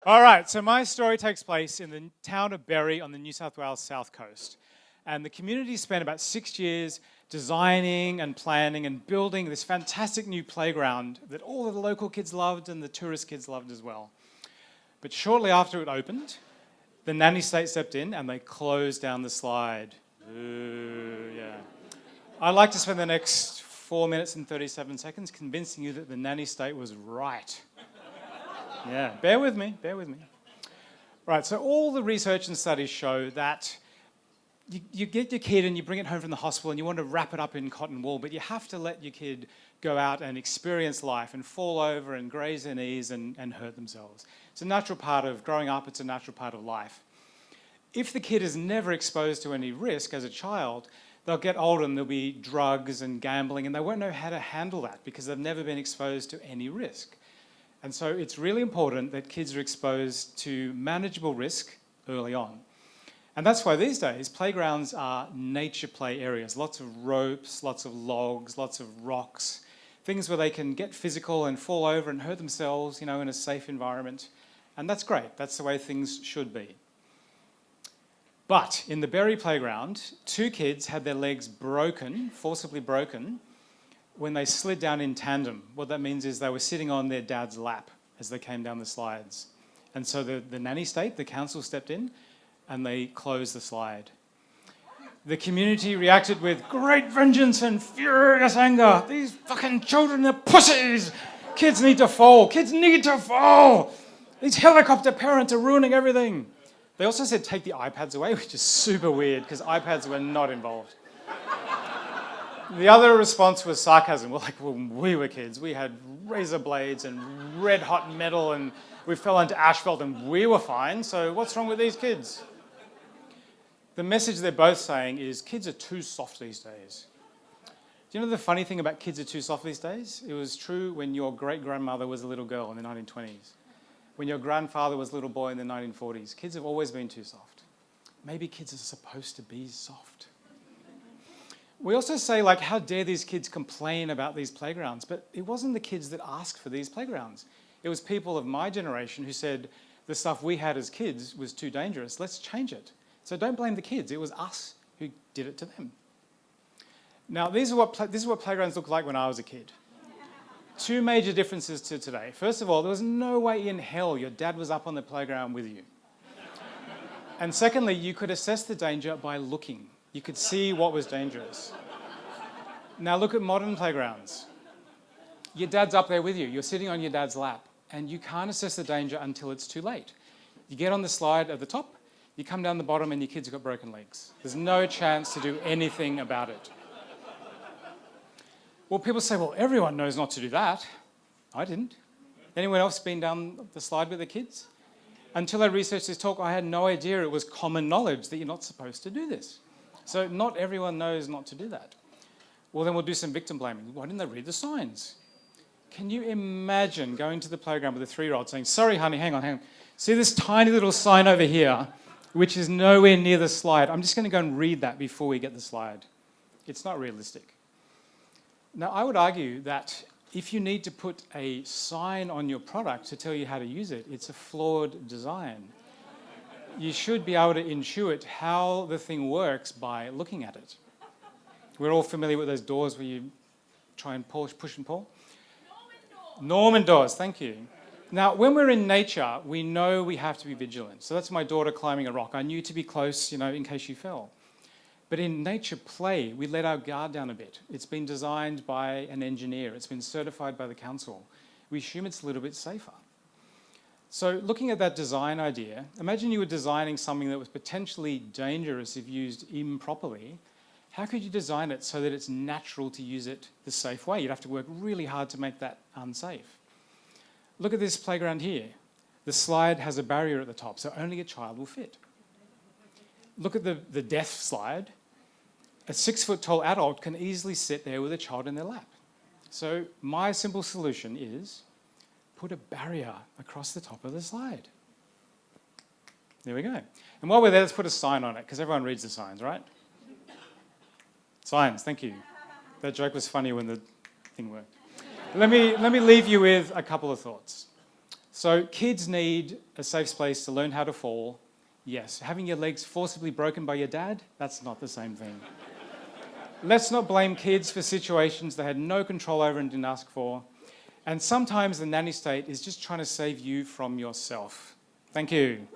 All right, so my story takes place in the town of Berry on the New South Wales south coast. And the community spent about 6 years designing and planning and building this fantastic new playground that all of the local kids loved and the tourist kids loved as well. But shortly after it opened, the Nanny state stepped in and they closed down the slide. Ooh, yeah. I'd like to spend the next 4 minutes and 37 seconds convincing you that the Nanny state was right. Yeah, bear with me. Right, so all the research and studies show that you get your kid and you bring it home from the hospital and you want to wrap it up in cotton wool, but you have to let your kid go out and experience life and fall over and graze their knees and hurt themselves. It's a natural part of growing up, it's a natural part of life. If the kid is never exposed to any risk as a child, they'll get older and there'll be drugs and gambling and they won't know how to handle that because they've never been exposed to any risk. And so it's really important that kids are exposed to manageable risk early on. And that's why these days playgrounds are nature play areas. Lots of ropes, lots of logs, lots of rocks, things where they can get physical and fall over and hurt themselves, in a safe environment. And that's great. That's the way things should be. But in the Berry playground, 2 kids had their legs broken, forcibly broken, when they slid down in tandem. What that means is they were sitting on their dad's lap as they came down the slides. And so the nanny state, the council stepped in and they closed the slide. The community reacted with great vengeance and furious anger. These fucking children are pussies. Kids need to fall. Kids need to fall. These helicopter parents are ruining everything. They also said take the iPads away, which is super weird because iPads were not involved. The other response was sarcasm. Well, when we were kids, we had razor blades and red hot metal and we fell into asphalt and we were fine, so what's wrong with these kids? The message they're both saying is kids are too soft these days. Do you know the funny thing about kids are too soft these days? It was true when your great-grandmother was a little girl in the 1920s. When your grandfather was a little boy in the 1940s. Kids have always been too soft. Maybe kids are supposed to be soft. We also say, how dare these kids complain about these playgrounds? But it wasn't the kids that asked for these playgrounds. It was people of my generation who said the stuff we had as kids was too dangerous. Let's change it. So don't blame the kids. It was us who did it to them. Now, this is what playgrounds looked like when I was a kid. 2 major differences to today. First of all, there was no way in hell your dad was up on the playground with you. And secondly, you could assess the danger by looking. You could see what was dangerous. Now look at modern playgrounds. Your dad's up there with you. You're sitting on your dad's lap and you can't assess the danger until it's too late. You get on the slide at the top, you come down the bottom and your kid's got broken legs. There's no chance to do anything about it. Well, people say, well, everyone knows not to do that. I didn't. Anyone else been down the slide with their kids? Until I researched this talk, I had no idea it was common knowledge that you're not supposed to do this. So not everyone knows not to do that. Well, then we'll do some victim blaming. Why didn't they read the signs? Can you imagine going to the playground with a 3-year-old saying, sorry, honey, hang on. See this tiny little sign over here, which is nowhere near the slide. I'm just going to go and read that before we get the slide. It's not realistic. Now, I would argue that if you need to put a sign on your product to tell you how to use it, it's a flawed design. You should be able to intuit how the thing works by looking at it. We're all familiar with those doors where you try and push and pull. Norman doors, thank you. Now, when we're in nature, we know we have to be vigilant. So that's my daughter climbing a rock. I knew to be close, in case she fell. But in nature play, we let our guard down a bit. It's been designed by an engineer. It's been certified by the council. We assume it's a little bit safer. So looking at that design idea, imagine you were designing something that was potentially dangerous if used improperly. How could you design it so that it's natural to use it the safe way? You'd have to work really hard to make that unsafe. Look at this playground here. The slide has a barrier at the top, so only a child will fit. Look at the death slide. A 6-foot-tall adult can easily sit there with a child in their lap. So my simple solution is put a barrier across the top of the slide. There we go. And while we're there, let's put a sign on it, because everyone reads the signs, right? Signs, thank you. That joke was funny when the thing worked. Let me leave you with a couple of thoughts. So kids need a safe space to learn how to fall. Yes, having your legs forcibly broken by your dad, that's not the same thing. Let's not blame kids for situations they had no control over and didn't ask for. And sometimes the nanny state is just trying to save you from yourself. Thank you.